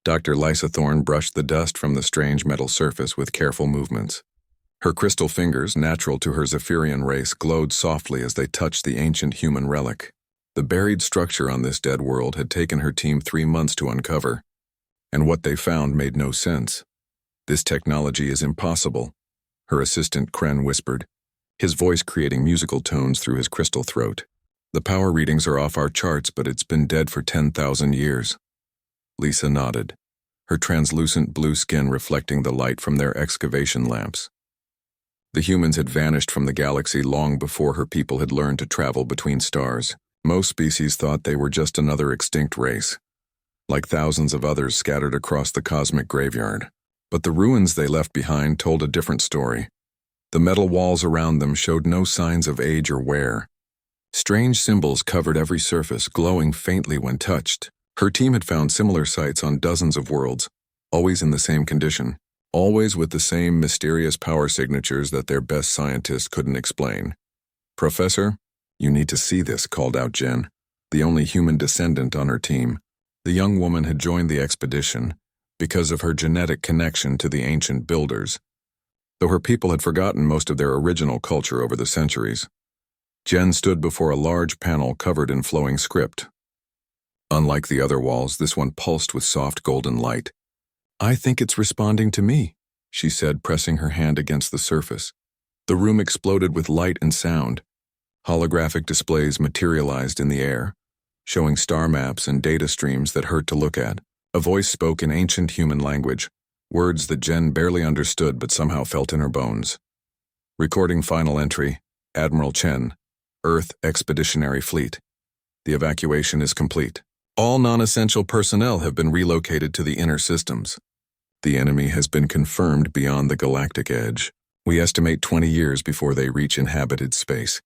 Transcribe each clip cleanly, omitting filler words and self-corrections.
Dr. Lysa Thorne brushed the dust from the strange metal surface with careful movements. Her crystal fingers, natural to her Zephyrian race, glowed softly as they touched the ancient human relic. The buried structure on this dead world had taken her team 3 months to uncover, and what they found made no sense. "This technology is impossible," her assistant Kren whispered, his voice creating musical tones through his crystal throat. "The power readings are off our charts, but it's been dead for 10,000 years. Lisa nodded, her translucent blue skin reflecting the light from their excavation lamps. The humans had vanished from the galaxy long before her people had learned to travel between stars. Most species thought they were just another extinct race, like thousands of others scattered across the cosmic graveyard. But the ruins they left behind told a different story. The metal walls around them showed no signs of age or wear. Strange symbols covered every surface, glowing faintly when touched. Her team had found similar sites on dozens of worlds, always in the same condition, always with the same mysterious power signatures that their best scientists couldn't explain. "Professor, you need to see this," called out Jen, the only human descendant on her team. The young woman had joined the expedition because of her genetic connection to the ancient builders, though her people had forgotten most of their original culture over the centuries. Jen stood before a large panel covered in flowing script. Unlike the other walls, this one pulsed with soft golden light. "I think it's responding to me," she said, pressing her hand against the surface. The room exploded with light and sound. Holographic displays materialized in the air, showing star maps and data streams that hurt to look at. A voice spoke in ancient human language, words that Jen barely understood but somehow felt in her bones. "Recording final entry, Admiral Chen, Earth Expeditionary Fleet. The evacuation is complete. All non-essential personnel have been relocated to the inner systems. The enemy has been confirmed beyond the galactic edge. We estimate 20 years before they reach inhabited space."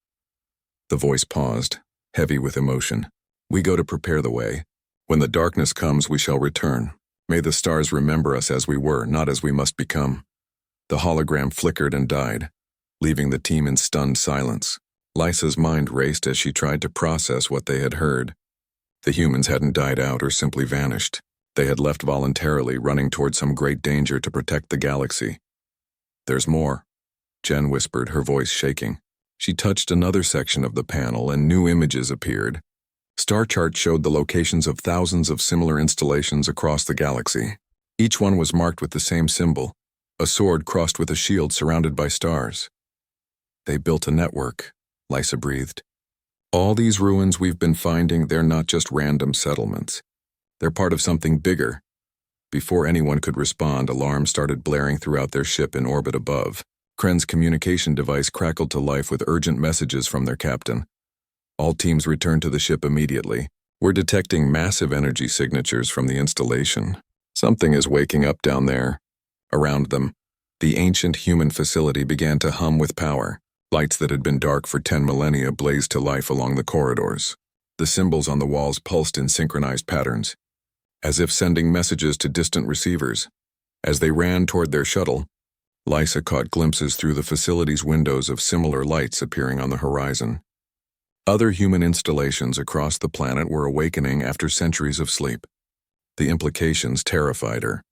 The voice paused, heavy with emotion. "We go to prepare the way. When the darkness comes, we shall return. May the stars remember us as we were, not as we must become." The hologram flickered and died, leaving the team in stunned silence. Lysa's mind raced as she tried to process what they had heard. The humans hadn't died out or simply vanished. They had left voluntarily, running toward some great danger to protect the galaxy. "There's more," Jen whispered, her voice shaking. She touched another section of the panel and new images appeared. Star charts showed the locations of thousands of similar installations across the galaxy. Each one was marked with the same symbol, a sword crossed with a shield surrounded by stars. "They built a network," Lysa breathed. "All these ruins we've been finding, they're not just random settlements. They're part of something bigger." Before anyone could respond, alarms started blaring throughout their ship in orbit above. Kren's communication device crackled to life with urgent messages from their captain. "All teams return to the ship immediately. We're detecting massive energy signatures from the installation. Something is waking up down there." Around them, the ancient human facility began to hum with power. Lights that had been dark for 10 millennia blazed to life along the corridors. The symbols on the walls pulsed in synchronized patterns, as if sending messages to distant receivers. As they ran toward their shuttle, Lysa caught glimpses through the facility's windows of similar lights appearing on the horizon. Other human installations across the planet were awakening after centuries of sleep. The implications terrified her.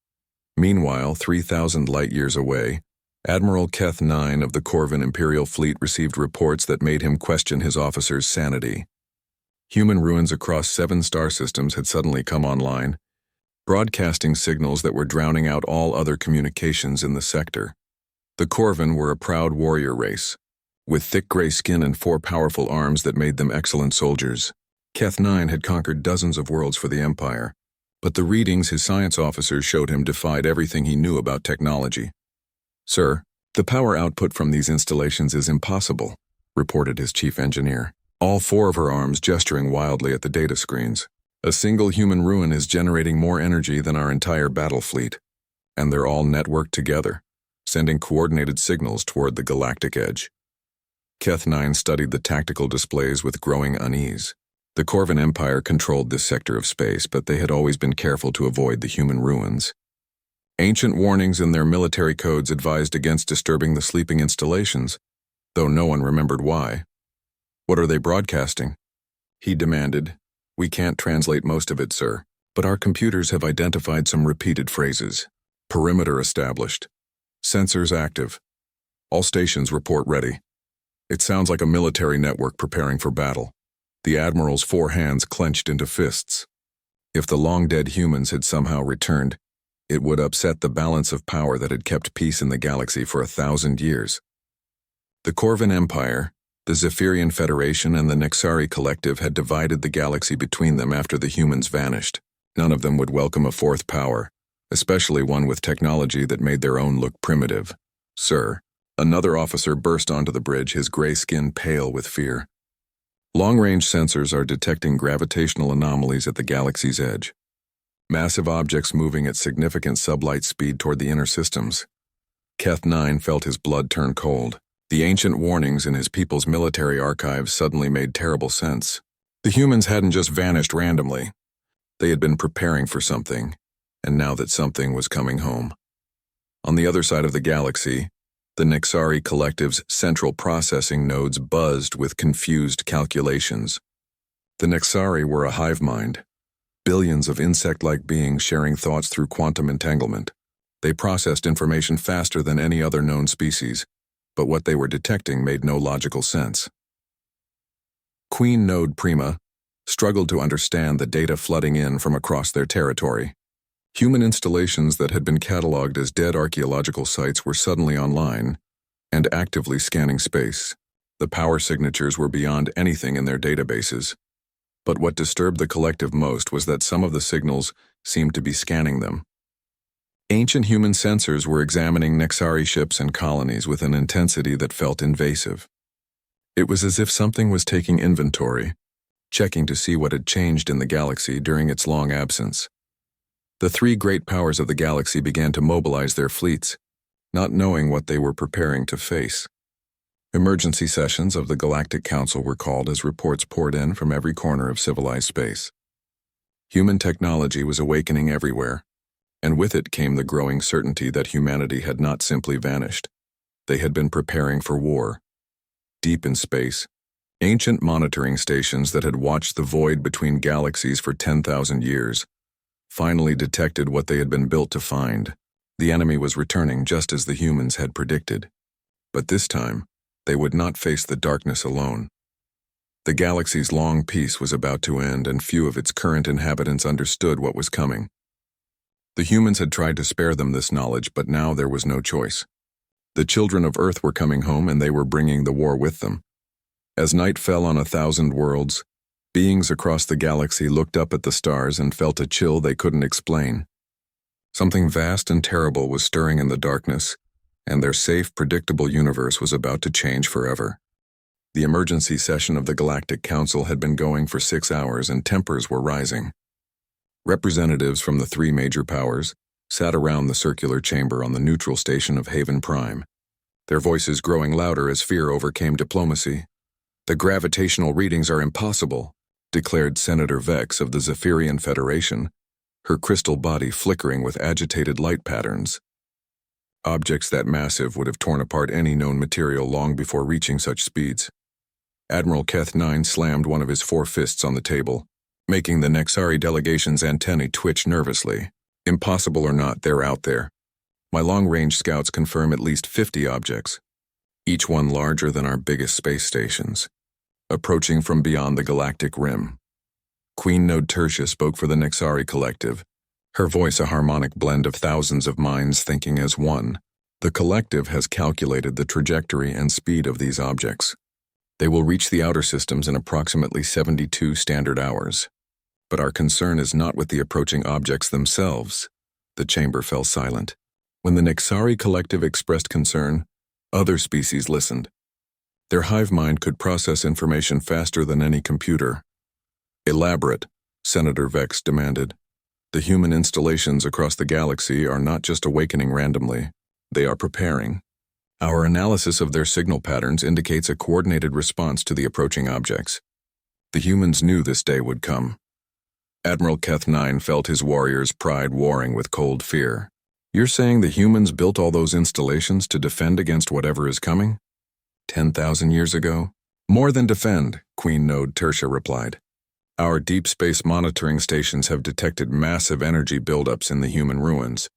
Meanwhile, 3,000 light-years away, Admiral Keth 9 of the Corvin Imperial Fleet received reports that made him question his officers' sanity. Human ruins across 7 star systems had suddenly come online, broadcasting signals that were drowning out all other communications in the sector. The Corvin were a proud warrior race, with thick gray skin and 4 powerful arms that made them excellent soldiers. Keth 9 had conquered dozens of worlds for the Empire, but the readings his science officers showed him defied everything he knew about technology. "Sir, the power output from these installations is impossible," reported his chief engineer, all 4 of her arms gesturing wildly at the data screens. "A single human ruin is generating more energy than our entire battle fleet, and they're all networked together, sending coordinated signals toward the galactic edge." Keth 9 studied the tactical displays with growing unease. The Corvin Empire controlled this sector of space, but they had always been careful to avoid the human ruins. Ancient warnings in their military codes advised against disturbing the sleeping installations, though no one remembered why. "What are they broadcasting?" he demanded. "We can't translate most of it, sir," But our computers have identified some repeated phrases. Perimeter established. Sensors active. All stations report ready. It sounds like a military network preparing for battle. The Admiral's four hands clenched into fists. If the long-dead humans had somehow returned, it would upset the balance of power that had kept peace in the galaxy for 1,000 years. The Corvan Empire, the Zephyrian Federation, and the Nexari Collective had divided the galaxy between them after the humans vanished. None of them would welcome a fourth power, especially one with technology that made their own look primitive. Sir, another officer burst onto the bridge, his gray skin pale with fear. Long-range sensors are detecting gravitational anomalies at the galaxy's edge. Massive objects moving at significant sublight speed toward the inner systems. Keth 9 felt his blood turn cold. The ancient warnings in his people's military archives suddenly made terrible sense. The humans hadn't just vanished randomly. They had been preparing for something, and now that something was coming home. On the other side of the galaxy, the Nexari Collective's central processing nodes buzzed with confused calculations. The Nexari were a hive mind, billions of insect-like beings sharing thoughts through quantum entanglement. They processed information faster than any other known species, but what they were detecting made no logical sense. Queen Node Prima struggled to understand the data flooding in from across their territory. Human installations that had been cataloged as dead archaeological sites were suddenly online and actively scanning space. The power signatures were beyond anything in their databases. But what disturbed the collective most was that some of the signals seemed to be scanning them. Ancient human sensors were examining Nexari ships and colonies with an intensity that felt invasive. It was as if something was taking inventory, checking to see what had changed in the galaxy during its long absence. The three great powers of the galaxy began to mobilize their fleets, not knowing what they were preparing to face. Emergency sessions of the Galactic Council were called as reports poured in from every corner of civilized space. Human technology was awakening everywhere, and with it came the growing certainty that humanity had not simply vanished. They had been preparing for war. Deep in space, ancient monitoring stations that had watched the void between galaxies for 10,000 years finally detected what they had been built to find. The enemy was returning just as the humans had predicted. But this time, they would not face the darkness alone. The galaxy's long peace was about to end, and few of its current inhabitants understood what was coming. The humans had tried to spare them this knowledge, but now there was no choice. The children of Earth were coming home, and they were bringing the war with them. As night fell on 1,000 worlds, beings across the galaxy looked up at the stars and felt a chill they couldn't explain. Something vast and terrible was stirring in the darkness, and their safe, predictable universe was about to change forever. The emergency session of the Galactic Council had been going for 6 hours, and tempers were rising. Representatives from the three major powers sat around the circular chamber on the neutral station of Haven Prime, their voices growing louder as fear overcame diplomacy. "The gravitational readings are impossible," declared Senator Vex of the Zephyrian Federation, her crystal body flickering with agitated light patterns. Objects that massive would have torn apart any known material long before reaching such speeds. Admiral Keth 9 slammed one of his 4 fists on the table, making the Nexari delegation's antennae twitch nervously. "Impossible or not, they're out there. My long-range scouts confirm at least 50 objects, each one larger than our biggest space stations, approaching from beyond the galactic rim." Queen Node Tertia spoke for the Nexari Collective, her voice a harmonic blend of thousands of minds thinking as one. "The Collective has calculated the trajectory and speed of these objects. They will reach the outer systems in approximately 72 standard hours. But our concern is not with the approaching objects themselves." The chamber fell silent. When the Nexari Collective expressed concern, other species listened. Their hive mind could process information faster than any computer. "Elaborate," Senator Vex demanded. "The human installations across the galaxy are not just awakening randomly, they are preparing. Our analysis of their signal patterns indicates a coordinated response to the approaching objects. The humans knew this day would come." Admiral Keth 9 felt his warrior's pride warring with cold fear. "You're saying the humans built all those installations to defend against whatever is coming? 10,000 years ago?" "More than defend," Queen Node Tertia replied. Our deep space monitoring stations have detected massive energy buildups in the human ruins.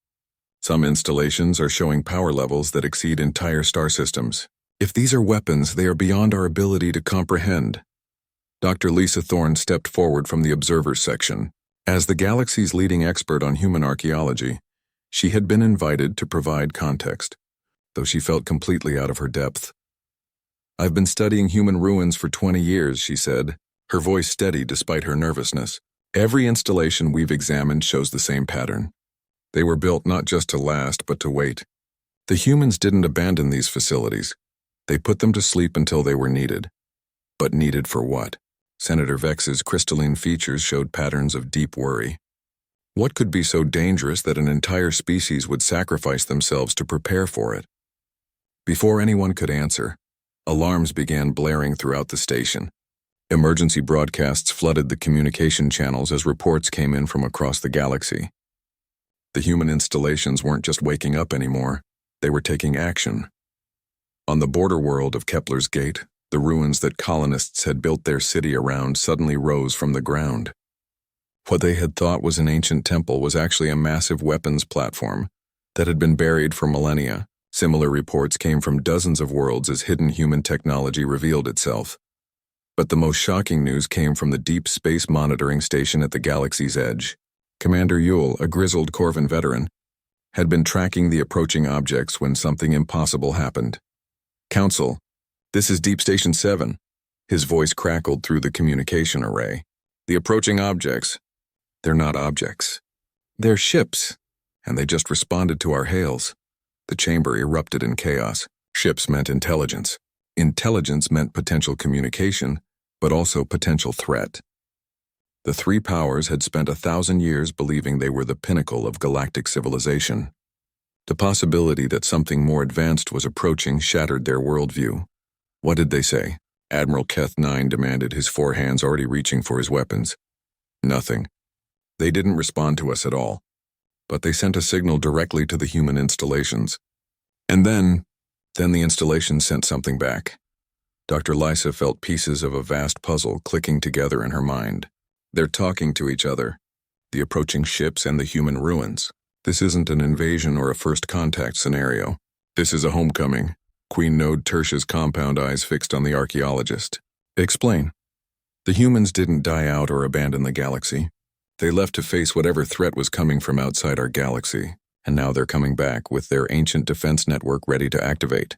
Some installations are showing power levels that exceed entire star systems. If these are weapons, they are beyond our ability to comprehend. Dr. Lisa Thorne stepped forward from the observers section. As the galaxy's leading expert on human archaeology, she had been invited to provide context, though she felt completely out of her depth. "I've been studying human ruins for 20 years, she said, her voice steady despite her nervousness. "Every installation we've examined shows the same pattern. They were built not just to last, but to wait. The humans didn't abandon these facilities. They put them to sleep until they were needed. But needed for what?" Senator Vex's crystalline features showed patterns of deep worry. What could be so dangerous that an entire species would sacrifice themselves to prepare for it? Before anyone could answer, alarms began blaring throughout the station. Emergency broadcasts flooded the communication channels as reports came in from across the galaxy. The human installations weren't just waking up anymore, they were taking action. On the border world of Kepler's Gate, the ruins that colonists had built their city around suddenly rose from the ground. What they had thought was an ancient temple was actually a massive weapons platform that had been buried for millennia. Similar reports came from dozens of worlds as hidden human technology revealed itself. But the most shocking news came from the deep space monitoring station at the galaxy's edge. Commander Yule, a grizzled Corvan veteran, had been tracking the approaching objects when something impossible happened. "Council, this is Deep Station 7. His voice crackled through the communication array. "The approaching objects. They're not objects. They're ships, and they just responded to our hails." The chamber erupted in chaos. Ships meant intelligence. Intelligence meant potential communication, but also potential threat. The three powers had spent 1,000 years believing they were the pinnacle of galactic civilization. The possibility that something more advanced was approaching shattered their worldview. "What did they say?" Admiral Keth 9 demanded, his four hands already reaching for his weapons. "Nothing. They didn't respond to us at all. But they sent a signal directly to the human installations. And then the installation sent something back." Dr. Lisa felt pieces of a vast puzzle clicking together in her mind. They're talking to each other. The approaching ships and the human ruins. This isn't an invasion or a first contact scenario. This is a homecoming. Queen Node Tertia's compound eyes fixed on the archaeologist. "Explain." "The humans didn't die out or abandon the galaxy. They left to face whatever threat was coming from outside our galaxy, and now they're coming back with their ancient defense network ready to activate."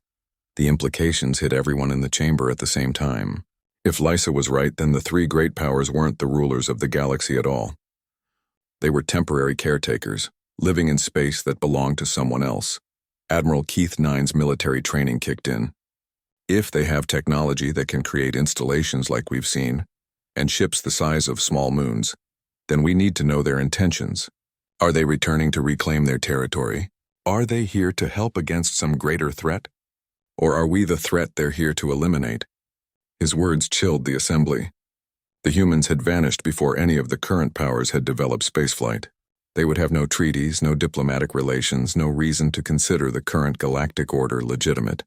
The implications hit everyone in the chamber at the same time. If Lisa was right, then the three great powers weren't the rulers of the galaxy at all. They were temporary caretakers, living in space that belonged to someone else. Admiral Keith 9's military training kicked in. If they have technology that can create installations like we've seen, and ships the size of small moons, then we need to know their intentions. Are they returning to reclaim their territory? Are they here to help against some greater threat? Or are we the threat they're here to eliminate? His words chilled the assembly. The humans had vanished before any of the current powers had developed spaceflight. They would have no treaties, no diplomatic relations, no reason to consider the current galactic order legitimate.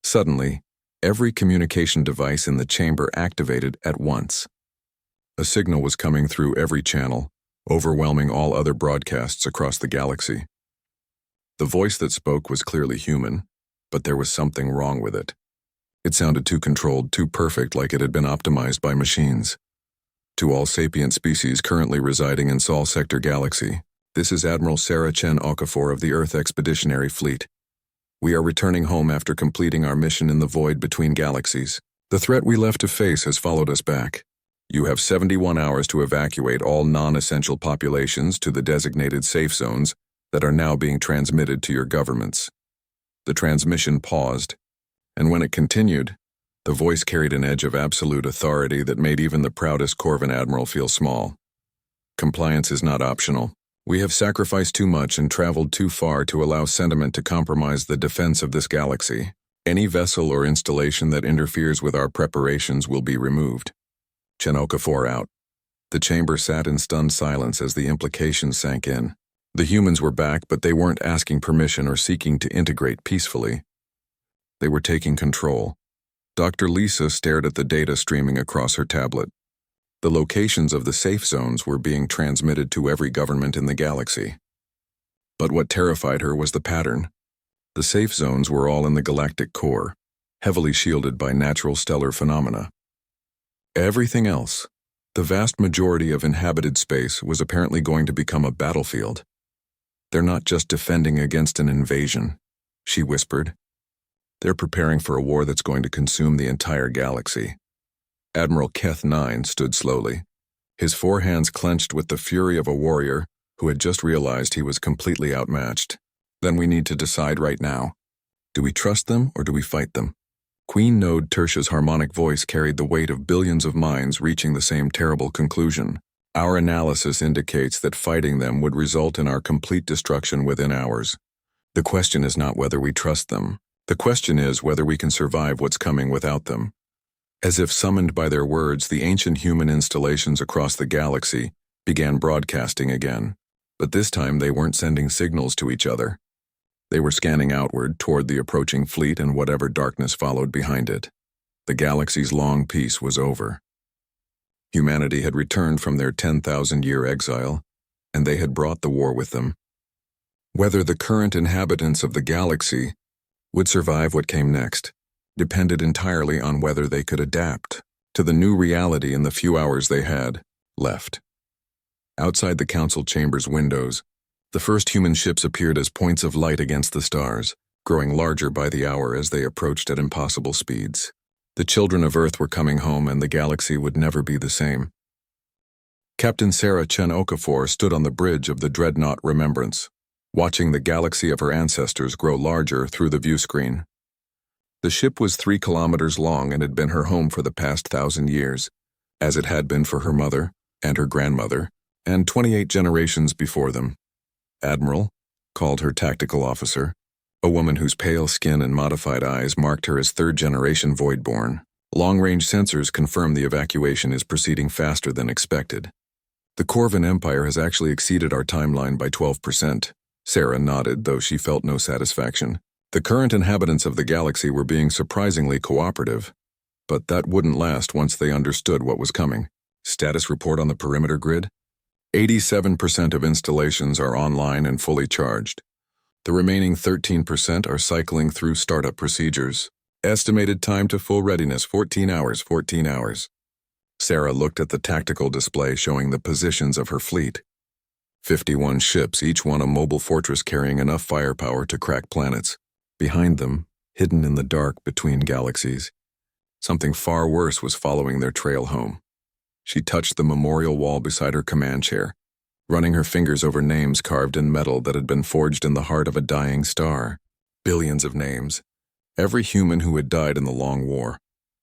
Suddenly, every communication device in the chamber activated at once. A signal was coming through every channel, overwhelming all other broadcasts across the galaxy. The voice that spoke was clearly human, but there was something wrong with it. It sounded too controlled, too perfect, like it had been optimized by machines. "To all sapient species currently residing in Sol Sector Galaxy, this is Admiral Sarah Chen Okafor of the Earth Expeditionary Fleet. We are returning home after completing our mission in the void between galaxies. The threat we left to face has followed us back. You have 71 hours to evacuate all non-essential populations to the designated safe zones that are now being transmitted to your governments." The transmission paused, and when it continued, the voice carried an edge of absolute authority that made even the proudest Corvan admiral feel small. "Compliance is not optional. We have sacrificed too much and traveled too far to allow sentiment to compromise the defense of this galaxy. Any vessel or installation that interferes with our preparations will be removed." Chen Okafor out. The chamber sat in stunned silence as the implications sank in. The humans were back, but they weren't asking permission or seeking to integrate peacefully. They were taking control. Dr. Lisa stared at the data streaming across her tablet. The locations of the safe zones were being transmitted to every government in the galaxy. But what terrified her was the pattern. The safe zones were all in the galactic core, heavily shielded by natural stellar phenomena. Everything else, the vast majority of inhabited space, was apparently going to become a battlefield. "They're not just defending against an invasion," she whispered. "They're preparing for a war that's going to consume the entire galaxy." Admiral Keth 9 stood slowly, his four hands clenched with the fury of a warrior who had just realized he was completely outmatched. "Then we need to decide right now. Do we trust them or do we fight them?" Queen Node Tertia's harmonic voice carried the weight of billions of minds reaching the same terrible conclusion. "Our analysis indicates that fighting them would result in our complete destruction within hours. The question is not whether we trust them. The question is whether we can survive what's coming without them." As if summoned by their words, the ancient human installations across the galaxy began broadcasting again. But this time they weren't sending signals to each other. They were scanning outward toward the approaching fleet and whatever darkness followed behind it. The galaxy's long peace was over. Humanity had returned from their 10,000-year exile, and they had brought the war with them. Whether the current inhabitants of the galaxy would survive what came next depended entirely on whether they could adapt to the new reality in the few hours they had left. Outside the council chamber's windows, the first human ships appeared as points of light against the stars, growing larger by the hour as they approached at impossible speeds. The children of Earth were coming home, and the galaxy would never be the same. Captain Sarah Chen Okafor stood on the bridge of the dreadnought Remembrance, watching the galaxy of her ancestors grow larger through the view screen. The ship was 3 kilometers long and had been her home for the past 1,000 years, as it had been for her mother and her grandmother, and 28 generations before them. Admiral called her tactical officer, a woman whose pale skin and modified eyes marked her as third-generation Voidborn. Long-range sensors confirm the evacuation is proceeding faster than expected. "The Corvin Empire has actually exceeded our timeline by 12%. Sarah nodded, though she felt no satisfaction. The current inhabitants of the galaxy were being surprisingly cooperative, but that wouldn't last once they understood what was coming. Status report on the perimeter grid? 87% of installations are online and fully charged. The remaining 13% are cycling through startup procedures. Estimated time to full readiness, 14 hours. Sarah looked at the tactical display showing the positions of her fleet. 51 ships, each one a mobile fortress carrying enough firepower to crack planets. Behind them, hidden in the dark between galaxies, something far worse was following their trail home. She touched the memorial wall beside her command chair, running her fingers over names carved in metal that had been forged in the heart of a dying star. Billions of names. Every human who had died in the Long War,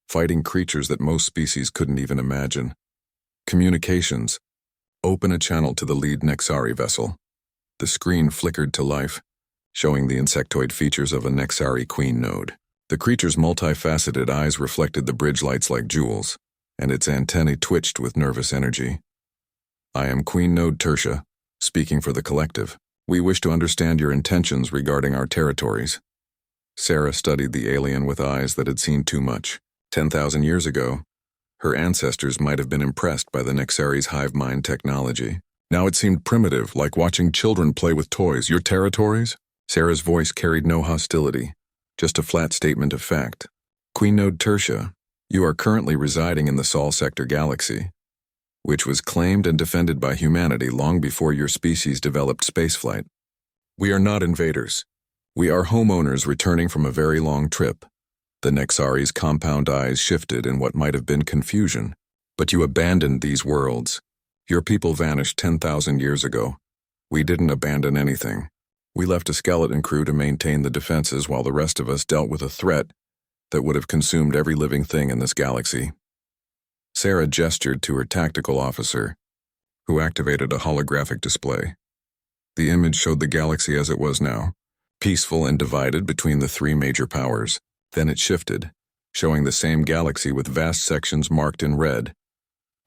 fighting creatures that most species couldn't even imagine. Communications. Open a channel to the lead Nexari vessel. The screen flickered to life, showing the insectoid features of a Nexari queen node. The creature's multifaceted eyes reflected the bridge lights like jewels, and its antennae twitched with nervous energy. "I am Queen Node Tertia, speaking for the collective. We wish to understand your intentions regarding our territories." Sarah studied the alien with eyes that had seen too much. 10,000 years ago, her ancestors might have been impressed by the Nexari's hive mind technology. Now it seemed primitive, like watching children play with toys. "Your territories?" Sarah's voice carried no hostility, just a flat statement of fact. "Queen Node Tertia, you are currently residing in the Sol Sector galaxy, which was claimed and defended by humanity long before your species developed spaceflight. We are not invaders. We are homeowners returning from a very long trip." The Nexari's compound eyes shifted in what might have been confusion. "But you abandoned these worlds. Your people vanished 10,000 years ago. We didn't abandon anything. We left a skeleton crew to maintain the defenses while the rest of us dealt with a threat that would have consumed every living thing in this galaxy." Sarah gestured to her tactical officer, who activated a holographic display. The image showed the galaxy as it was now, peaceful and divided between the 3 major powers. Then it shifted, showing the same galaxy with vast sections marked in red.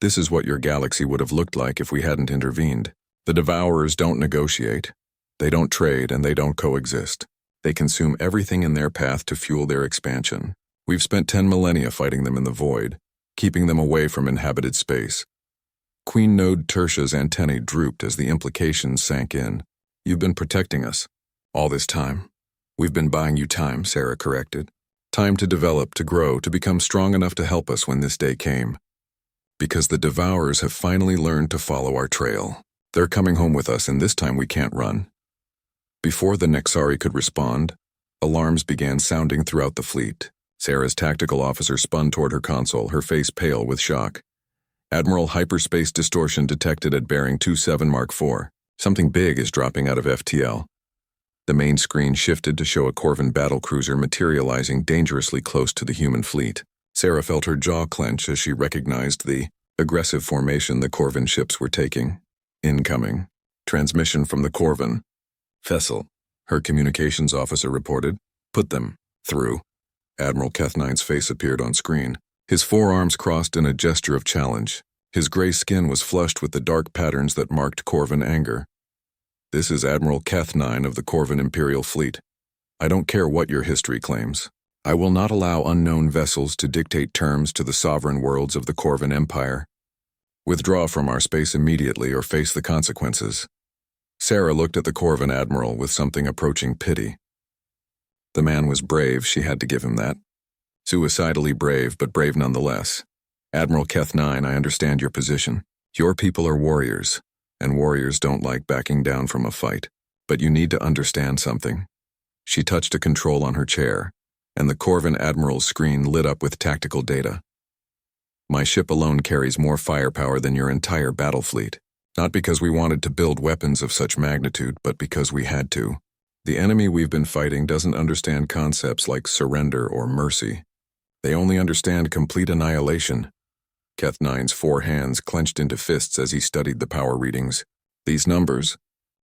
"This is what your galaxy would have looked like if we hadn't intervened. The Devourers don't negotiate. They don't trade, and they don't coexist. They consume everything in their path to fuel their expansion. We've spent 10 millennia fighting them in the void, keeping them away from inhabited space. Queen Node Tertia's antennae drooped as the implications sank in. You've been protecting us. All this time. We've been buying you time, Sarah corrected. Time to develop, to grow, to become strong enough to help us when this day came. Because the Devourers have finally learned to follow our trail. They're coming home with us, and this time we can't run. Before the Nexari could respond, alarms began sounding throughout the fleet. Sarah's tactical officer spun toward her console, her face pale with shock. Admiral Hyperspace Distortion detected at bearing 27 Mark IV. Something big is dropping out of FTL. The main screen shifted to show a Corvin battlecruiser materializing dangerously close to the human fleet. Sarah felt her jaw clench as she recognized the aggressive formation the Corvin ships were taking. Incoming. Transmission from the Corvin. Vessel, her communications officer reported. Put them through. Admiral Keth9's face appeared on screen. His forearms crossed in a gesture of challenge. His gray skin was flushed with the dark patterns that marked Corvin anger. This is Admiral Keth9 of the Corvin Imperial Fleet. I don't care what your history claims. I will not allow unknown vessels to dictate terms to the sovereign worlds of the Corvin Empire. Withdraw from our space immediately or face the consequences. Sarah looked at the Corvin Admiral with something approaching pity. The man was brave, she had to give him that. Suicidally brave, but brave nonetheless. Admiral Keth9, I understand your position. Your people are warriors, and warriors don't like backing down from a fight. But you need to understand something. She touched a control on her chair, and the Corvin Admiral's screen lit up with tactical data. My ship alone carries more firepower than your entire battle fleet. Not because we wanted to build weapons of such magnitude, but because we had to. The enemy we've been fighting doesn't understand concepts like surrender or mercy. They only understand complete annihilation. Keth9's 4 hands clenched into fists as he studied the power readings. These numbers,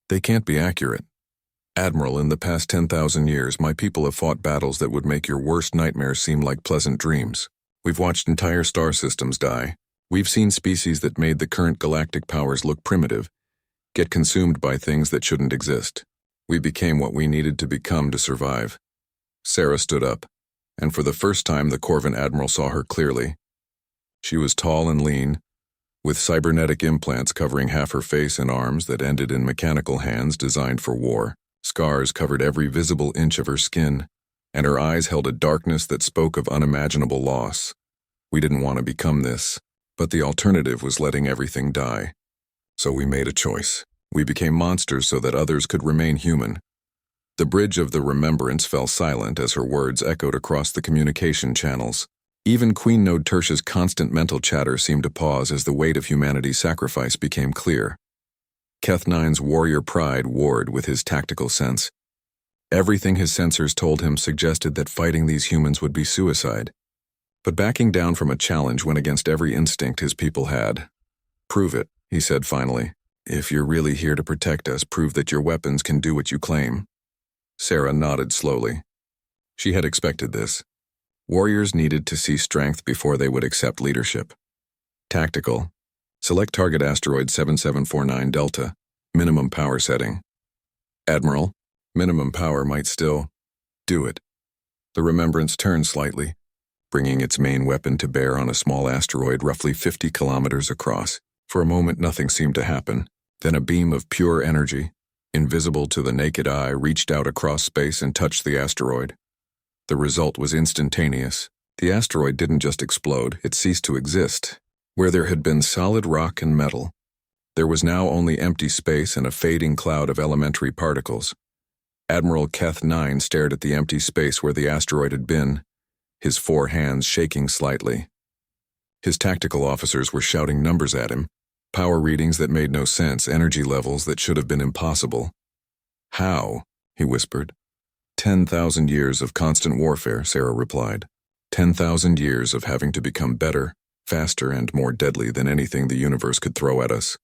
they can't be accurate. Admiral, in the past 10,000 years, my people have fought battles that would make your worst nightmares seem like pleasant dreams. We've watched entire star systems die. We've seen species that made the current galactic powers look primitive, get consumed by things that shouldn't exist. We became what we needed to become to survive. Sarah stood up, and for the first time the Corvin Admiral saw her clearly. She was tall and lean, with cybernetic implants covering half her face and arms that ended in mechanical hands designed for war. Scars covered every visible inch of her skin, and her eyes held a darkness that spoke of unimaginable loss. We didn't want to become this, but the alternative was letting everything die. So we made a choice. We became monsters so that others could remain human. The bridge of the remembrance fell silent as her words echoed across the communication channels. Even Queen Node Tertia's constant mental chatter seemed to pause as the weight of humanity's sacrifice became clear. Keth9's warrior pride warred with his tactical sense. Everything his sensors told him suggested that fighting these humans would be suicide. But backing down from a challenge went against every instinct his people had. Prove it, he said finally. If you're really here to protect us, prove that your weapons can do what you claim. Sarah nodded slowly. She had expected this. Warriors needed to see strength before they would accept leadership. Tactical. Select target asteroid 7749 Delta. Minimum power setting. Admiral, minimum power might still do it. The remembrance turned slightly, bringing its main weapon to bear on a small asteroid roughly 50 kilometers across. For a moment, nothing seemed to happen. Then a beam of pure energy, invisible to the naked eye, reached out across space and touched the asteroid. The result was instantaneous. The asteroid didn't just explode, it ceased to exist. Where there had been solid rock and metal, there was now only empty space and a fading cloud of elementary particles. Admiral Keth9 stared at the empty space where the asteroid had been, his 4 hands shaking slightly. His tactical officers were shouting numbers at him, power readings that made no sense, energy levels that should have been impossible. How? He whispered. 10,000 years of constant warfare, Sarah replied. 10,000 years of having to become better, faster, and more deadly than anything the universe could throw at us.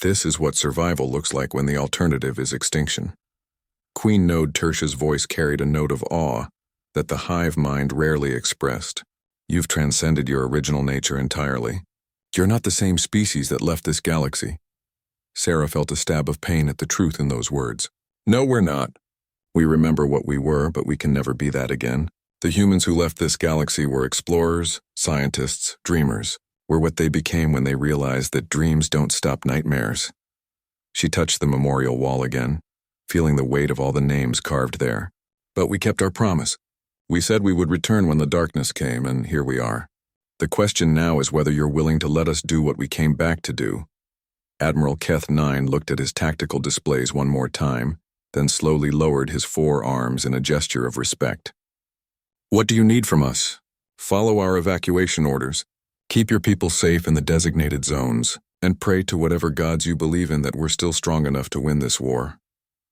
This is what survival looks like when the alternative is extinction. Queen Node Tertia's voice carried a note of awe that the hive mind rarely expressed. You've transcended your original nature entirely. You're not the same species that left this galaxy. Sarah felt a stab of pain at the truth in those words. No, we're not. We remember what we were, but we can never be that again. The humans who left this galaxy were explorers, scientists, dreamers. were what they became when they realized that dreams don't stop nightmares. She touched the memorial wall again, feeling the weight of all the names carved there. But we kept our promise. We said we would return when the darkness came, and here we are. The question now is whether you're willing to let us do what we came back to do. Admiral Keth 9 looked at his tactical displays one more time, then slowly lowered his 4 arms in a gesture of respect. What do you need from us? Follow our evacuation orders. Keep your people safe in the designated zones, and pray to whatever gods you believe in that we're still strong enough to win this war.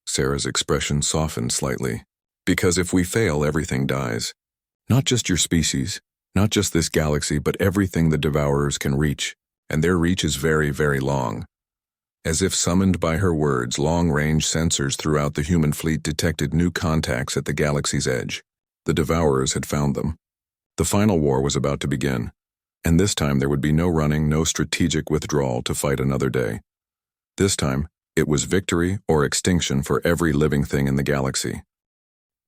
Sarah's expression softened slightly. Because if we fail, everything dies. Not just your species, not just this galaxy, but everything the Devourers can reach, and their reach is very, very long. As if summoned by her words, long-range sensors throughout the human fleet detected new contacts at the galaxy's edge. The Devourers had found them. The final war was about to begin, and this time there would be no running, no strategic withdrawal to fight another day. This time, it was victory or extinction for every living thing in the galaxy.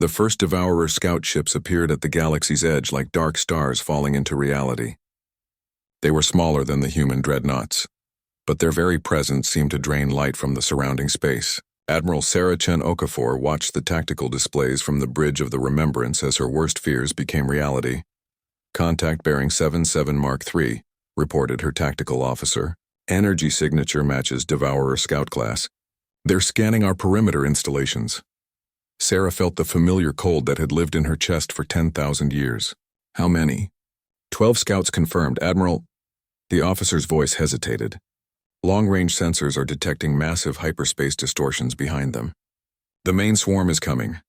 The first Devourer scout ships appeared at the galaxy's edge like dark stars falling into reality. They were smaller than the human dreadnoughts, but their very presence seemed to drain light from the surrounding space. Admiral Sarah Chen Okafor watched the tactical displays from the Bridge of the Remembrance as her worst fears became reality. Contact bearing 77 Mark III, reported her tactical officer. Energy signature matches Devourer scout class. They're scanning our perimeter installations. Sarah felt the familiar cold that had lived in her chest for 10,000 years. How many? 12 scouts confirmed, Admiral. The officer's voice hesitated. Long-range sensors are detecting massive hyperspace distortions behind them. The main swarm is coming.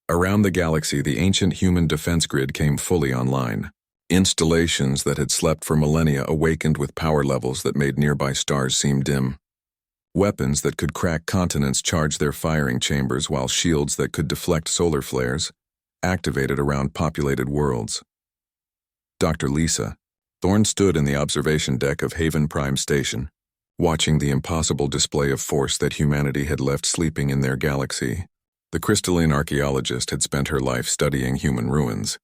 Around the galaxy, the ancient human defense grid came fully online. Installations that had slept for millennia awakened with power levels that made nearby stars seem dim. Weapons that could crack continents charged their firing chambers, while shields that could deflect solar flares activated around populated worlds. Dr. Lisa Thorne stood in the observation deck of Haven Prime Station, watching the impossible display of force that humanity had left sleeping in their galaxy. The crystalline archaeologist had spent her life studying human ruins,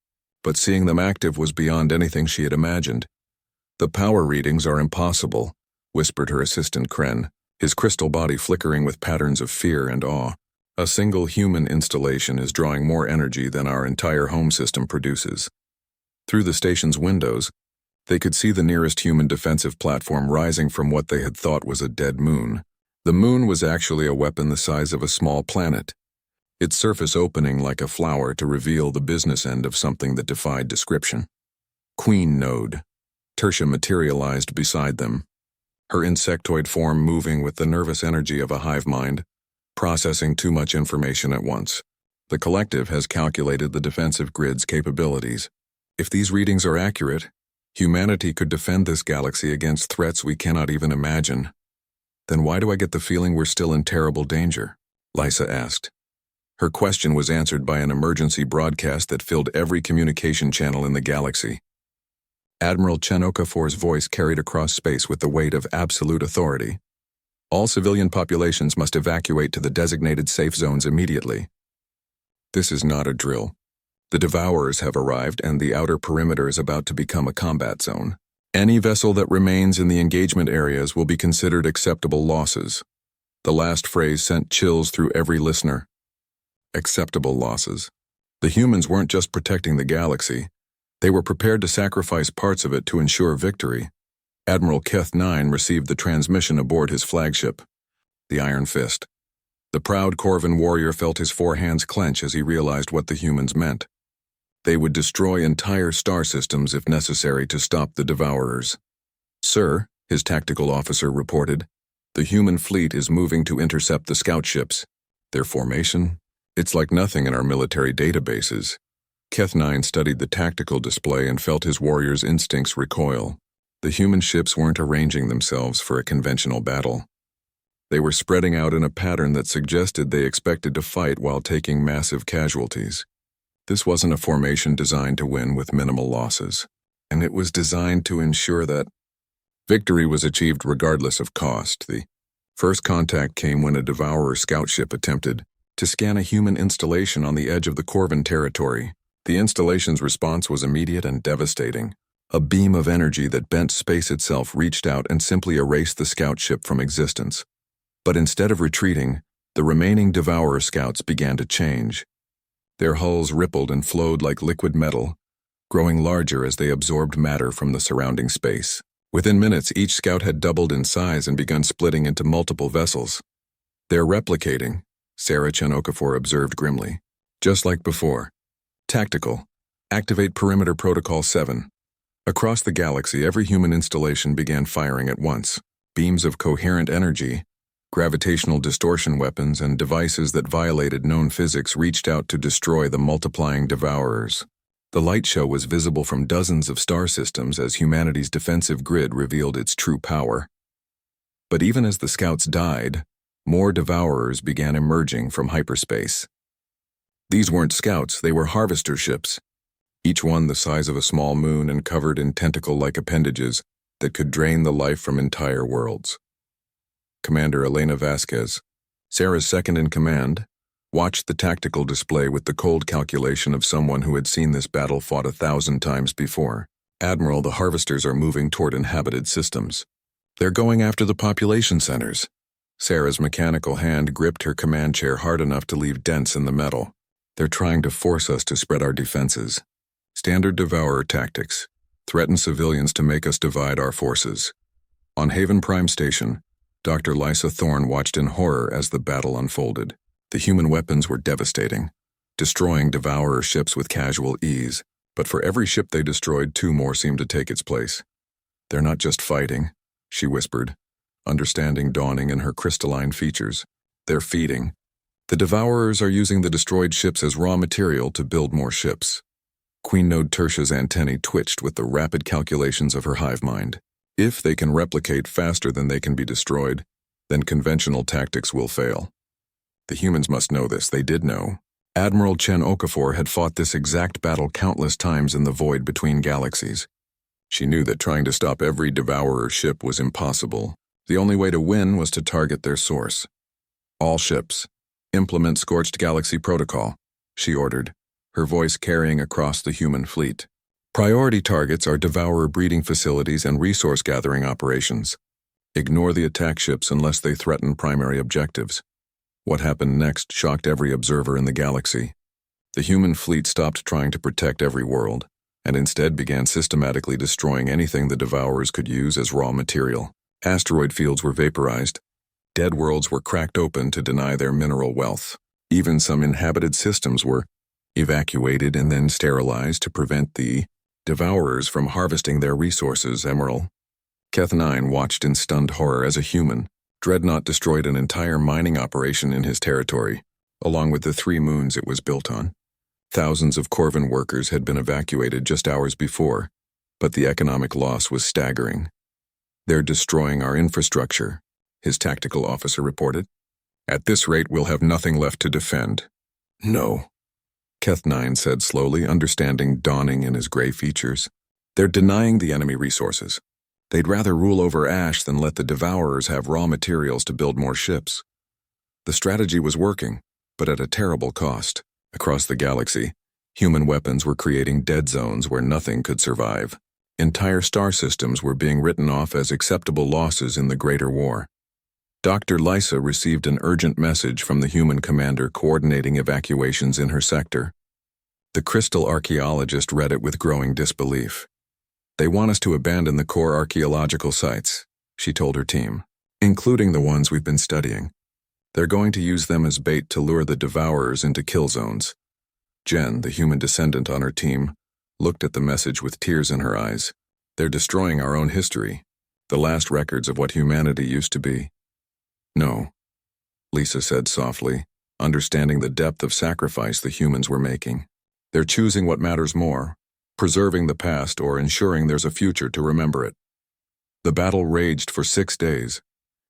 but seeing them active was beyond anything she had imagined. The power readings are impossible, whispered her assistant Kren, his crystal body flickering with patterns of fear and awe. A single human installation is drawing more energy than our entire home system produces. Through the station's windows, they could see the nearest human defensive platform rising from what they had thought was a dead moon. The moon was actually a weapon the size of a small planet, its surface opening like a flower to reveal the business end of something that defied description. Queen Node. Tertia materialized beside them, her insectoid form moving with the nervous energy of a hive mind, processing too much information at once. The collective has calculated the defensive grid's capabilities. If these readings are accurate, humanity could defend this galaxy against threats we cannot even imagine. Then why do I get the feeling we're still in terrible danger? Lysa asked. Her question was answered by an emergency broadcast that filled every communication channel in the galaxy. Admiral Chen Okafor's voice carried across space with the weight of absolute authority. All civilian populations must evacuate to the designated safe zones immediately. This is not a drill. The Devourers have arrived, and the outer perimeter is about to become a combat zone. Any vessel that remains in the engagement areas will be considered acceptable losses. The last phrase sent chills through every listener. Acceptable losses. The humans weren't just protecting the galaxy. They were prepared to sacrifice parts of it to ensure victory. Admiral Keth 9 received the transmission aboard his flagship, the Iron Fist. The proud Corvin warrior felt his 4 hands clench as he realized what the humans meant. They would destroy entire star systems if necessary to stop the Devourers. Sir, his tactical officer reported, the human fleet is moving to intercept the scout ships. Their formation? It's like nothing in our military databases. Keth 9 studied the tactical display and felt his warrior's instincts recoil. The human ships weren't arranging themselves for a conventional battle. They were spreading out in a pattern that suggested they expected to fight while taking massive casualties. This wasn't a formation designed to win with minimal losses, and it was designed to ensure that victory was achieved regardless of cost. The first contact came when a Devourer scout ship attempted to scan a human installation on the edge of the Corvin territory. The installation's response was immediate and devastating. A beam of energy that bent space itself reached out and simply erased the scout ship from existence. But instead of retreating, the remaining Devourer scouts began to change. Their hulls rippled and flowed like liquid metal, growing larger as they absorbed matter from the surrounding space. Within minutes, each scout had doubled in size and begun splitting into multiple vessels. "They're replicating," Sarah Chen Okafor observed grimly. "Just like before. Tactical. Activate Perimeter Protocol 7. Across the galaxy, every human installation began firing at once. Beams of coherent energy, gravitational distortion weapons, and devices that violated known physics reached out to destroy the multiplying Devourers. The light show was visible from dozens of star systems as humanity's defensive grid revealed its true power. But even as the scouts died, more Devourers began emerging from hyperspace. These weren't scouts, they were harvester ships, each one the size of a small moon and covered in tentacle-like appendages that could drain the life from entire worlds. Commander Elena Vasquez, Sarah's second-in-command, watched the tactical display with the cold calculation of someone who had seen this battle fought 1,000 times before. "Admiral, the harvesters are moving toward inhabited systems. They're going after the population centers." Sarah's mechanical hand gripped her command chair hard enough to leave dents in the metal. "They're trying to force us to spread our defenses. Standard Devourer tactics. Threaten civilians to make us divide our forces." On Haven Prime Station, Dr. Lysa Thorne watched in horror as the battle unfolded. The human weapons were devastating, destroying Devourer ships with casual ease, but for every ship they destroyed, 2 more seemed to take its place. "They're not just fighting," she whispered, understanding dawning in her crystalline features. "They're feeding. The Devourers are using the destroyed ships as raw material to build more ships." Queen Node Tertia's antennae twitched with the rapid calculations of her hive mind. If they can replicate faster than they can be destroyed, then conventional tactics will fail. The humans must know this. They did know. Admiral Chen Okafor had fought this exact battle countless times in the void between galaxies. She knew that trying to stop every Devourer ship was impossible. The only way to win was to target their source. "All ships, implement Scorched Galaxy Protocol," she ordered, her voice carrying across the human fleet. "Priority targets are Devourer breeding facilities and resource-gathering operations. Ignore the attack ships unless they threaten primary objectives." What happened next shocked every observer in the galaxy. The human fleet stopped trying to protect every world, and instead began systematically destroying anything the Devourers could use as raw material. Asteroid fields were vaporized. Dead worlds were cracked open to deny their mineral wealth. Even some inhabited systems were evacuated and then sterilized to prevent the Devourers from harvesting their resources. Emerald Keth 9 watched in stunned horror as a human. Dreadnought destroyed an entire mining operation in his territory, along with the 3 moons it was built on. Thousands of Corvin workers had been evacuated just hours before, but the economic loss was staggering. "They're destroying our infrastructure," his tactical officer reported. "At this rate, we'll have nothing left to defend." "No," Keth 9 said slowly, understanding dawning in his gray features. "They're denying the enemy resources. They'd rather rule over ash than let the Devourers have raw materials to build more ships." The strategy was working, but at a terrible cost. Across the galaxy, human weapons were creating dead zones where nothing could survive. Entire star systems were being written off as acceptable losses in the greater war. Dr. Lysa received an urgent message from the human commander coordinating evacuations in her sector. The crystal archaeologist read it with growing disbelief. "They want us to abandon the core archaeological sites," she told her team, "including the ones we've been studying. They're going to use them as bait to lure the Devourers into kill zones." Jen, the human descendant on her team, looked at the message with tears in her eyes. "They're destroying our own history, the last records of what humanity used to be." "No," Lisa said softly, understanding the depth of sacrifice the humans were making. "They're choosing what matters more, preserving the past or ensuring there's a future to remember it." The battle raged for 6 days.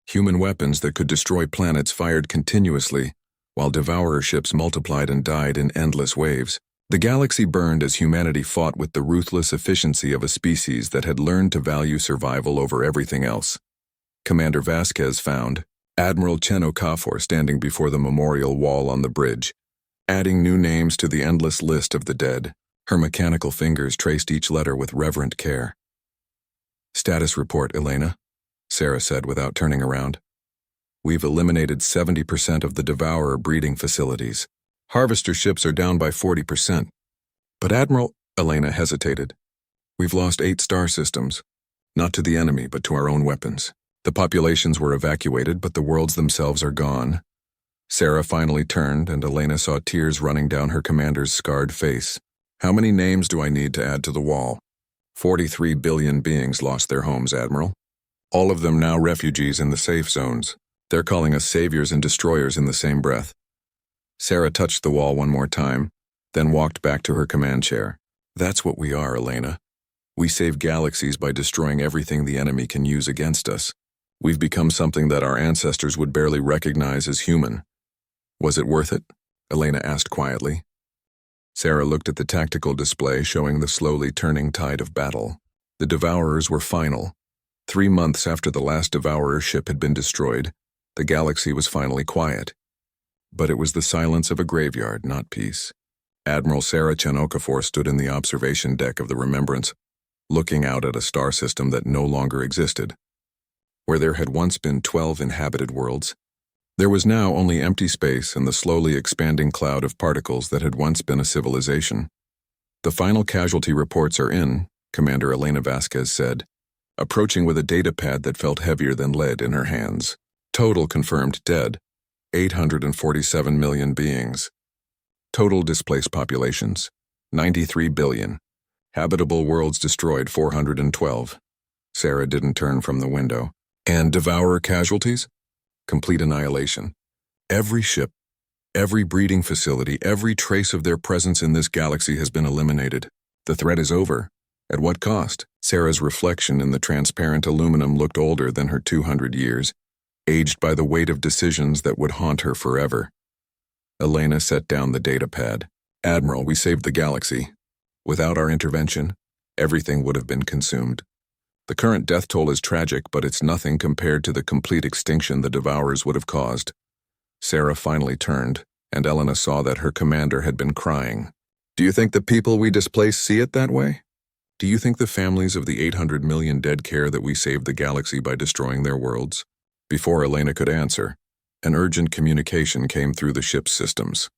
Human weapons that could destroy planets fired continuously, while Devourer ships multiplied and died in endless waves. The galaxy burned as humanity fought with the ruthless efficiency of a species that had learned to value survival over everything else. Commander Vasquez found Admiral Chen Okafor standing before the memorial wall on the bridge, adding new names to the endless list of the dead. Her mechanical fingers traced each letter with reverent care. "Status report, Elena," Sarah said without turning around. "We've eliminated 70% of the Devourer breeding facilities. Harvester ships are down by 40%. But Admiral," Elena hesitated, "we've lost 8 star systems. Not to the enemy, but to our own weapons. The populations were evacuated, but the worlds themselves are gone." Sarah finally turned, and Elena saw tears running down her commander's scarred face. "How many names do I need to add to the wall?" 43 billion beings lost their homes, Admiral. All of them now refugees in the safe zones. They're calling us saviors and destroyers in the same breath. Sarah touched the wall one more time, then walked back to her command chair. "That's what we are, Elena. We save galaxies by destroying everything the enemy can use against us. We've become something that our ancestors would barely recognize as human." "Was it worth it?" Elena asked quietly. Sarah looked at the tactical display showing the slowly turning tide of battle. The Devourers were final. 3 months after the last Devourer ship had been destroyed, the galaxy was finally quiet. But it was the silence of a graveyard, not peace. Admiral Sarah Chen Okafor stood in the observation deck of the Remembrance, looking out at a star system that no longer existed. Where there had once been 12 inhabited worlds, there was now only empty space and the slowly expanding cloud of particles that had once been a civilization. "The final casualty reports are in," Commander Elena Vasquez said, approaching with a data pad that felt heavier than lead in her hands. "Total confirmed dead, 847 million beings. Total displaced populations, 93 billion. Habitable worlds destroyed, 412. Sarah didn't turn from the window. "And Devourer casualties?" "Complete annihilation. Every ship, every breeding facility, every trace of their presence in this galaxy has been eliminated. The threat is over. At what cost?" Sarah's reflection in the transparent aluminum looked older than her 200 years, aged by the weight of decisions that would haunt her forever. Elena set down the data pad. "Admiral, we saved the galaxy. Without our intervention, everything would have been consumed. The current death toll is tragic, but it's nothing compared to the complete extinction the Devourers would have caused." Sarah finally turned, and Elena saw that her commander had been crying. "Do you think the people we displaced see it that way? Do you think the families of the 800 million dead care that we saved the galaxy by destroying their worlds?" Before Elena could answer, an urgent communication came through the ship's systems.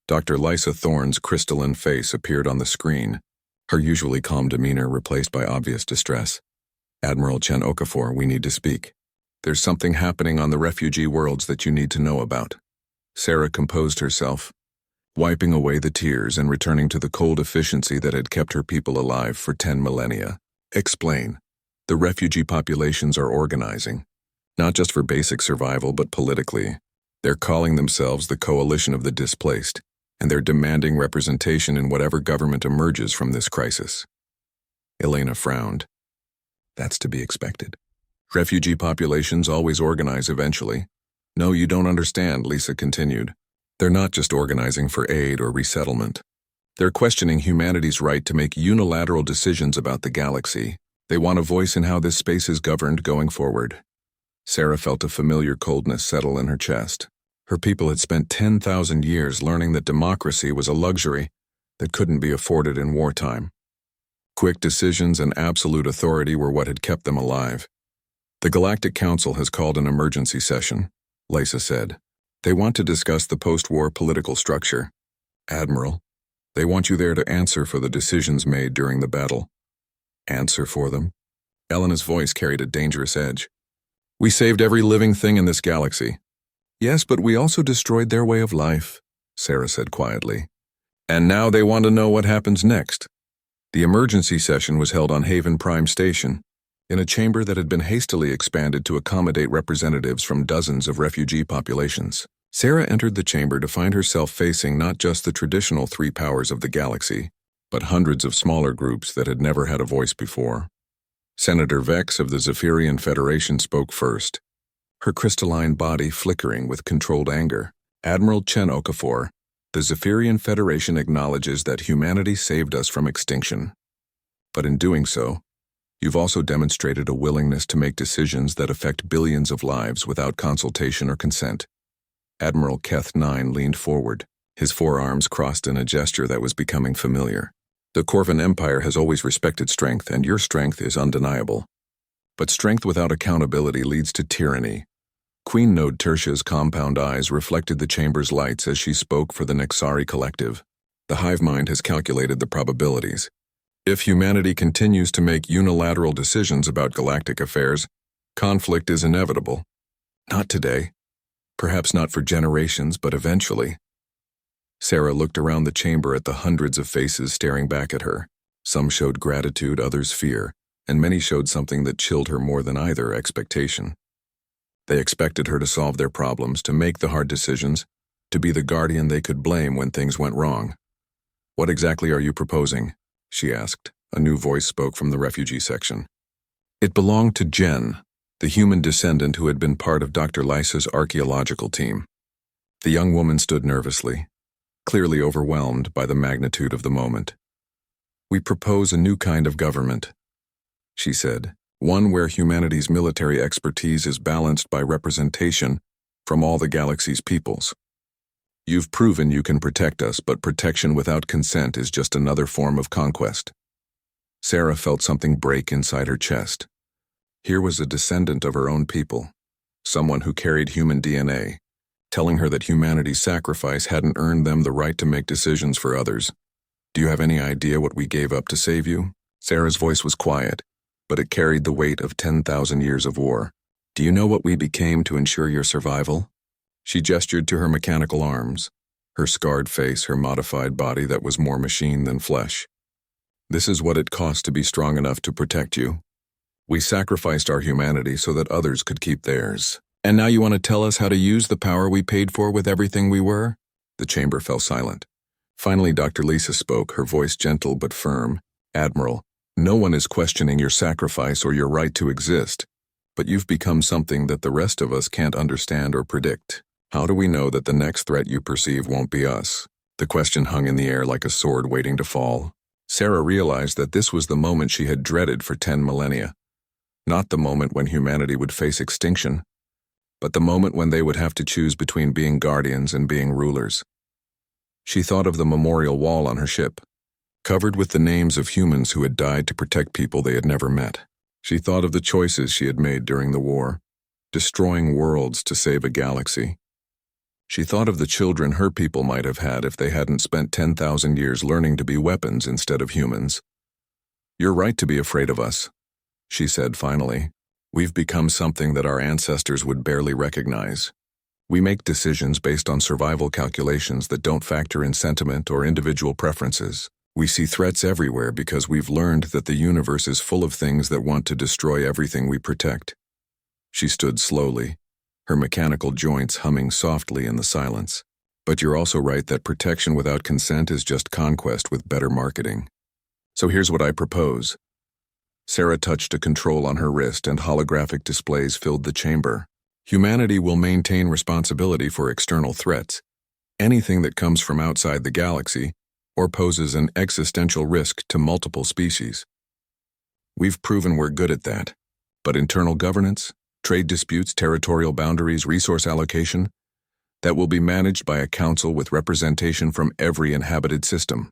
Dr. Lysa Thorne's crystalline face appeared on the screen, her usually calm demeanor replaced by obvious distress. "Admiral Chen Okafor, we need to speak. There's something happening on the refugee worlds that you need to know about." Sarah composed herself, wiping away the tears and returning to the cold efficiency that had kept her people alive for 10 millennia. "Explain. The refugee populations are organizing, not just for basic survival but politically. They're calling themselves the Coalition of the Displaced, and they're demanding representation in whatever government emerges from this crisis." Elena frowned. "That's to be expected. Refugee populations always organize eventually." "No, you don't understand," Lisa continued. "They're not just organizing for aid or resettlement. They're questioning humanity's right to make unilateral decisions about the galaxy. They want a voice in how this space is governed going forward." Sarah felt a familiar coldness settle in her chest. Her people had spent 10,000 years learning that democracy was a luxury that couldn't be afforded in wartime. Quick decisions and absolute authority were what had kept them alive. "The Galactic Council has called an emergency session," Lysa said. "They want to discuss the post-war political structure. Admiral, they want you there to answer for the decisions made during the battle." "Answer for them?" Elena's voice carried a dangerous edge. "We saved every living thing in this galaxy." "Yes, but we also destroyed their way of life," Sarah said quietly. "And now they want to know what happens next." The emergency session was held on Haven Prime Station, in a chamber that had been hastily expanded to accommodate representatives from dozens of refugee populations. Sarah entered the chamber to find herself facing not just the traditional 3 powers of the galaxy, but hundreds of smaller groups that had never had a voice before. Senator Vex of the Zephyrian Federation spoke first, her crystalline body flickering with controlled anger. "Admiral Chen Okafor, the Zephyrian Federation acknowledges that humanity saved us from extinction. But in doing so, you've also demonstrated a willingness to make decisions that affect billions of lives without consultation or consent." Admiral Keth 9 leaned forward, His forearms crossed in a gesture that was becoming familiar. The Corvan Empire has always respected strength, and your strength is undeniable. But strength without accountability leads to tyranny. Queen Node Tertia's compound eyes reflected the chamber's lights as she spoke for the Nexari Collective. The hive mind has calculated the probabilities. If humanity continues to make unilateral decisions about galactic affairs, conflict is inevitable. Not today. Perhaps not for generations, but eventually. Sarah looked around the chamber at the hundreds of faces staring back at her. Some showed gratitude, others fear, and many showed something that chilled her more than either expectation. They expected her to solve their problems, to make the hard decisions, to be the guardian they could blame when things went wrong. "What exactly are you proposing?" she asked. A new voice spoke from the refugee section. It belonged to Jen, the human descendant who had been part of Dr. Lysa's archaeological team. The young woman stood nervously, clearly overwhelmed by the magnitude of the moment. "We propose a new kind of government," she said, "one where humanity's military expertise is balanced by representation from all the galaxy's peoples. You've proven you can protect us, but protection without consent is just another form of conquest." Sarah felt something break inside her chest. Here was a descendant of her own people, someone who carried human DNA, telling her that humanity's sacrifice hadn't earned them the right to make decisions for others. "Do you have any idea what we gave up to save you?" Sarah's voice was quiet, but it carried the weight of 10,000 years of war. "Do you know what we became to ensure your survival?" She gestured to her mechanical arms, her scarred face, her modified body that was more machine than flesh. "This is what it cost to be strong enough to protect you. We sacrificed our humanity so that others could keep theirs. And now you want to tell us how to use the power we paid for with everything we were?" The chamber fell silent. Finally, Dr. Lisa spoke, her voice gentle but firm. "Admiral, no one is questioning your sacrifice or your right to exist, but you've become something that the rest of us can't understand or predict. How do we know that the next threat you perceive won't be us?" The question hung in the air like a sword waiting to fall. Sarah realized that this was the moment she had dreaded for 10 millennia. Not the moment when humanity would face extinction, but the moment when they would have to choose between being guardians and being rulers. She thought of the memorial wall on her ship, covered with the names of humans who had died to protect people they had never met. She thought of the choices she had made during the war, destroying worlds to save a galaxy. She thought of the children her people might have had if they hadn't spent 10,000 years learning to be weapons instead of humans. "You're right to be afraid of us," she said finally. "We've become something that our ancestors would barely recognize. We make decisions based on survival calculations that don't factor in sentiment or individual preferences. We see threats everywhere because we've learned that the universe is full of things that want to destroy everything we protect." She stood slowly, her mechanical joints humming softly in the silence. "But you're also right that protection without consent is just conquest with better marketing. So here's what I propose." Sarah touched a control on her wrist and holographic displays filled the chamber. "Humanity will maintain responsibility for external threats, anything that comes from outside the galaxy or poses an existential risk to multiple species. We've proven we're good at that, but internal governance, trade disputes, territorial boundaries, resource allocation, that will be managed by a council with representation from every inhabited system."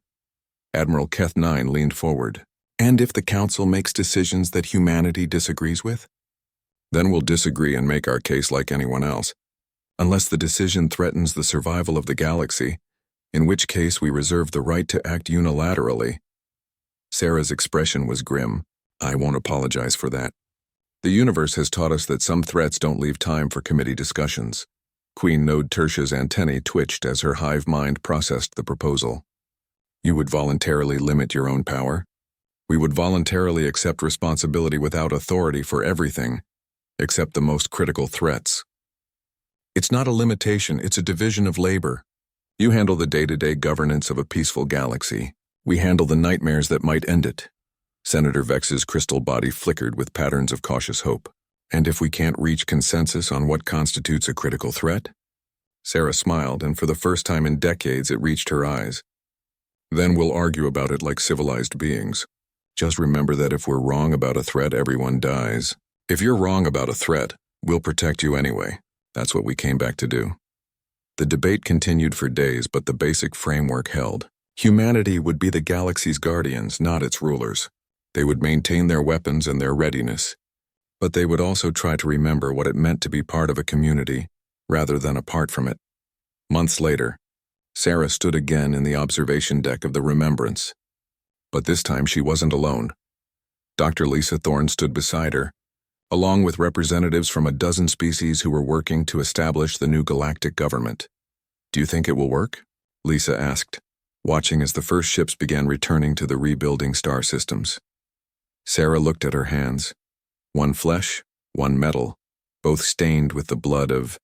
Admiral Keth 9 leaned forward. "And if the council makes decisions that humanity disagrees with?" "Then we'll disagree and make our case like anyone else, unless the decision threatens the survival of the galaxy, in which case we reserve the right to act unilaterally." Sarah's expression was grim. "I won't apologize for that. The universe has taught us that some threats don't leave time for committee discussions." Queen Node Tertia's antennae twitched as her hive mind processed the proposal. "You would voluntarily limit your own power? We would voluntarily accept responsibility without authority for everything, except the most critical threats. It's not a limitation, it's a division of labor. You handle the day-to-day governance of a peaceful galaxy. We handle the nightmares that might end it." Senator Vex's crystal body flickered with patterns of cautious hope. "And if we can't reach consensus on what constitutes a critical threat?" Sarah smiled, and for the first time in decades it reached her eyes. "Then we'll argue about it like civilized beings. Just remember that if we're wrong about a threat, everyone dies. If you're wrong about a threat, we'll protect you anyway. That's what we came back to do." The debate continued for days, but the basic framework held. Humanity would be the galaxy's guardians, not its rulers. They would maintain their weapons and their readiness, but they would also try to remember what it meant to be part of a community, rather than apart from it. Months later, Sarah stood again in the observation deck of the Remembrance. But this time she wasn't alone. Dr. Lisa Thorne stood beside her, along with representatives from a dozen species who were working to establish the new galactic government. "Do you think it will work?" Lisa asked, watching as the first ships began returning to the rebuilding star systems. Sarah looked at her hands. One flesh, one metal, both stained with the blood of